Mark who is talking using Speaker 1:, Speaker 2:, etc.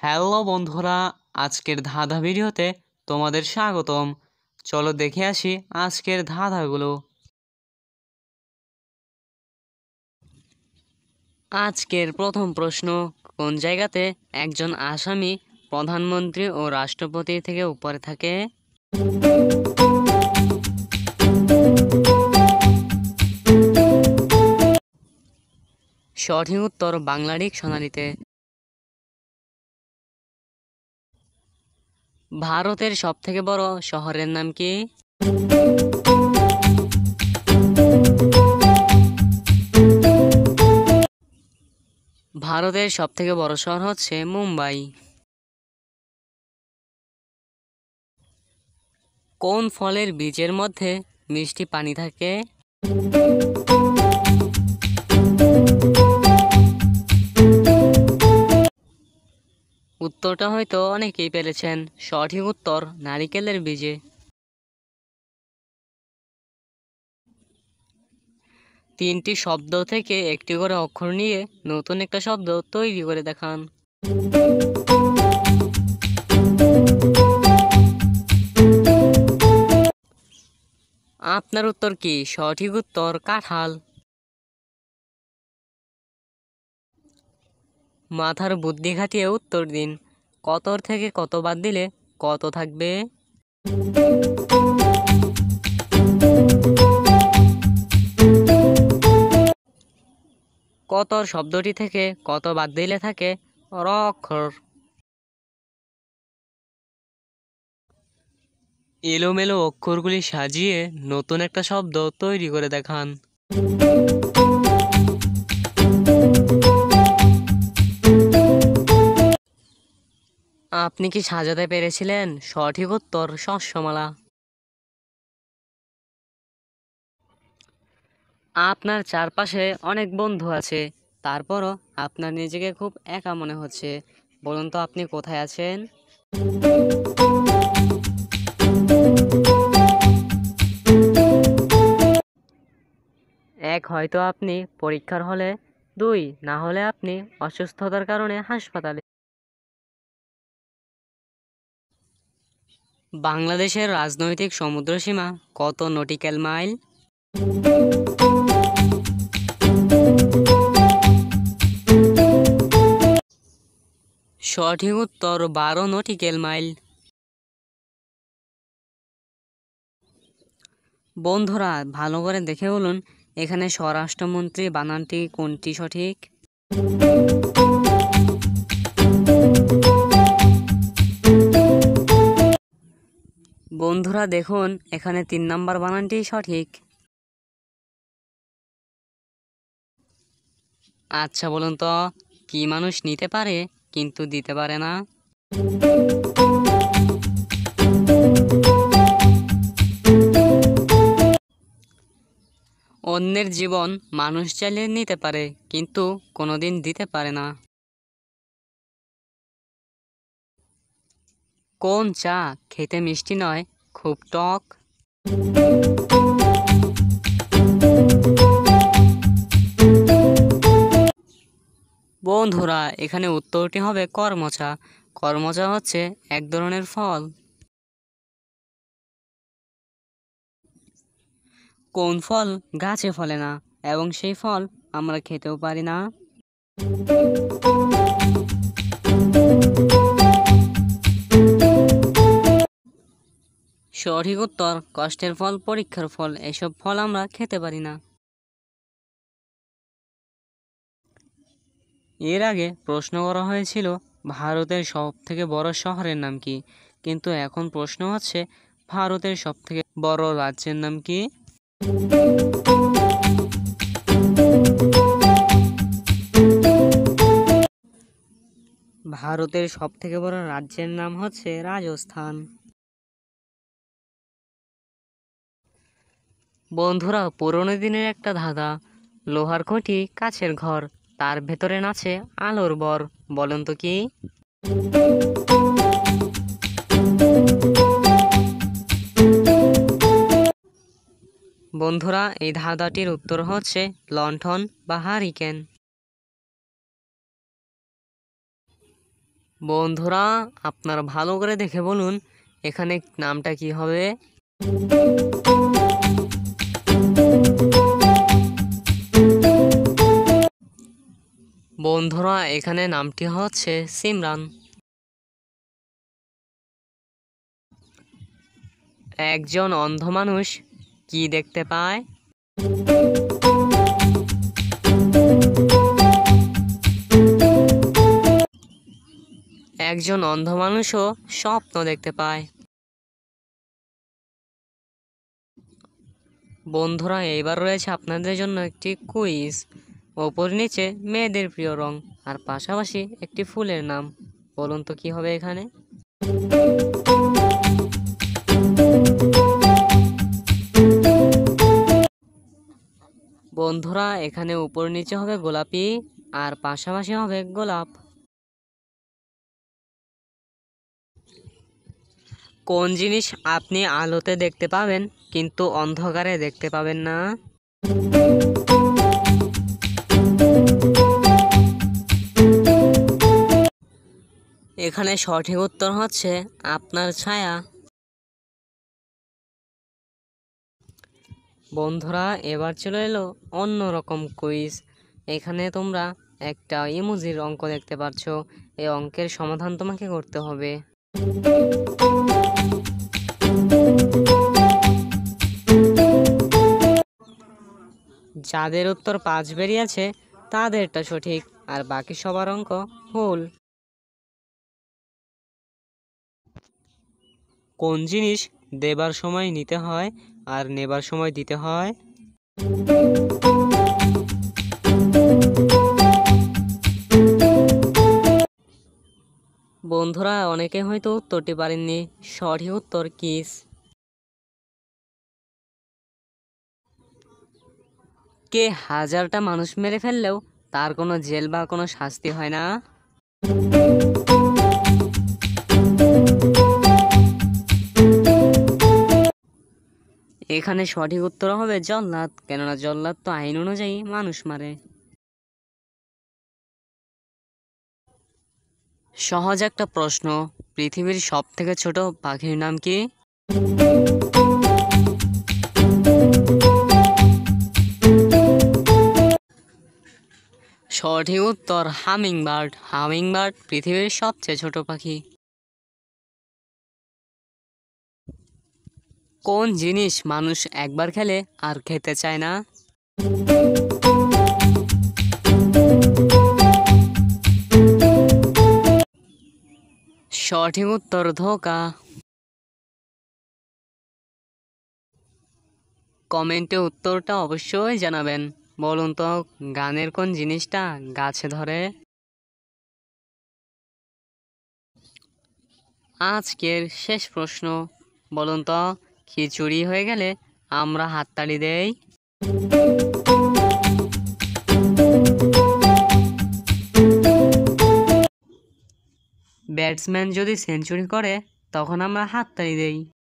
Speaker 1: Hello বন্ধুরা, আজকের ধাঁধা ভিডিওতে তোমাদের স্বাগতম। চলো দেখে আসি আজকের ধাঁধাগুলো। আজকের প্রথম প্রশ্ন, কোন জায়গাতে একজন আসামি প্রধানমন্ত্রী ও রাষ্ট্রপতি থেকে উপরে থাকে? সঠিক উত্তর বাংলা ডিকশনারিতে। ভারতের সবথেকে বড় শহরের নাম কি? ভারতের সবথেকে বড় শহর হচ্ছে মুম্বাই। কোন ফলের বীজের মধ্যে মিষ্টি পানি থাকে? উত্তরটা হয়তো অনেকেই পেরেছেন, সঠিক উত্তর নারিকেলের বীজে। তিনটি শব্দ থেকে একটি করে অক্ষর নিয়ে নতুন একটা শব্দ তৈরি করে দেখান। আপনার উত্তর কি? সঠিক উত্তর কাঁঠাল। মাথার বুদ্ধি খাটিয়ে উত্তর দিন, কতর থেকে কত বাদ দিলে কত থাকবে? কতর শব্দটি থেকে কত বাদ দিলে থাকে র অক্ষর। এলোমেলো অক্ষরগুলি সাজিয়ে নতুন একটা শব্দ তৈরি করে দেখান। আপনি কি সাজাতে পেরেছিলেন? সঠিক উত্তর শস্যমালা। আপনার চারপাশে অনেক বন্ধু আছে, তারপরও আপনার নিজেকে খুব একা মনে হচ্ছে। বলুন তো আপনি কোথায় আছেন? এক, হয়তো আপনি পরীক্ষার হলে। দুই, না হলে আপনি অসুস্থতার কারণে হাসপাতালে। বাংলাদেশের রাজনৈতিক সমুদ্রসীমা কত নটিক্যাল মাইল? সঠিক উত্তর 12 নটিক্যাল মাইল। বন্ধুরা ভালো করে দেখে বলুন, এখানে স্বরাষ্ট্রমন্ত্রী বানানটি কোনটি সঠিক? বন্ধুরা দেখুন, এখানে 3 নাম্বার বানানটি সঠিক। আচ্ছা বলুন তো, কি মানুষ নিতে পারে কিন্তু দিতে পারে না? অন্যের জীবন মানুষ চাইলে নিতে পারে কিন্তু কোনোদিন দিতে পারে না। কোন চা খেতে মিষ্টি নয়, খুব টক? বন্ধুরা এখানে উত্তরটি হবে কর্মচা। কর্মচা হচ্ছে এক ধরনের ফল। কোন ফল গাছে ফলে না এবং সেই ফল আমরা খেতেও পারি না? সঠিক উত্তর কষ্টের ফল, পরীক্ষার ফল। এসব ফল আমরা খেতে পারি না। এর আগে প্রশ্ন করা হয়েছিল ভারতের সবথেকে বড় শহরের নাম কি, কিন্তু এখন প্রশ্ন হচ্ছে ভারতের সবথেকে বড় রাজ্যের নাম কি? ভারতের সবথেকে বড় রাজ্যের নাম হচ্ছে রাজস্থান। বন্ধুরা পুরোনো দিনের একটা ধাঁধা, লোহার খুঁটি কাছের ঘর, তার ভেতরে নাচে আলোর বর। বলেন তো কি? বন্ধুরা এই ধাঁধাটির উত্তর হচ্ছে লণ্ঠন বা হারিকেন। বন্ধুরা, আপনারা ভালো করে দেখে বলুন এখানে নামটা কি হবে। বন্ধুরা, এখানে নামটি হচ্ছে সিমরান। একজন অন্ধ মানুষ কি দেখতে পায়? একজন অন্ধ মানুষও স্বপ্ন দেখতে পায়। বন্ধুরা, এইবার রয়েছে আপনাদের জন্য একটি কুইজ। ওপর নিচে মেয়েদের প্রিয় রং আর পাশাপাশি একটি ফুলের নাম। বলুন তো কি হবে এখানে। বন্ধুরা, এখানে উপর নিচে হবে গোলাপি আর পাশাপাশি হবে গোলাপ। কোন জিনিস আপনি আলোতে দেখতে পাবেন কিন্তু অন্ধকারে দেখতে পাবেন না? এখানে সঠিক উত্তর হচ্ছে আপনার ছায়া। বন্ধুরা, এবার চলে এলো অন্যরকম কুইজ। এখানে তোমরা একটা ইমোজির অঙ্ক দেখতে পাচ্ছ। এই অঙ্কের সমাধান তোমাকে করতে হবে। যাদের উত্তর 5 বেরিয়েছে তাদেরটা সঠিক, আর বাকি সবার অঙ্ক ভুল। কোন জিনিস দেবার সময় নিতে হয় আর নেবার সময় দিতে হয়? বন্ধুরা, অনেকে হয়তো উত্তরটি পারেননি। সঠিক উত্তর কিস। কে 1000টা মানুষ মেরে ফেললেও তার কোনো জেল বা কোনো শাস্তি হয় না? এখানে সঠিক উত্তর হবে জল্লাদ, কেননা জল্লাদ তো আইন অনুযায়ী মানুষ মারে। সহজ একটা প্রশ্ন, পৃথিবীর সব থেকে ছোট পাখির নাম কি? সঠিক উত্তর হামিংবার্ড। হামিংবার্ড পৃথিবীর সবচেয়ে ছোট পাখি। কোন জিনিস মানুষ একবার খেলে আর খেতে চায় না? সঠিক উত্তর ধোঁকা। কমেন্টে উত্তরটা অবশ্যই জানাবেন। বলুন তো গানের কোন জিনিসটা গাছে ধরে? আজকের শেষ প্রশ্ন, বলুন তো খিচুড়ি হয়ে গেলে আমরা হাততালি দেই? ব্যাটসম্যান যদি সেঞ্চুরি করে তখন আমরা হাততালি দেই।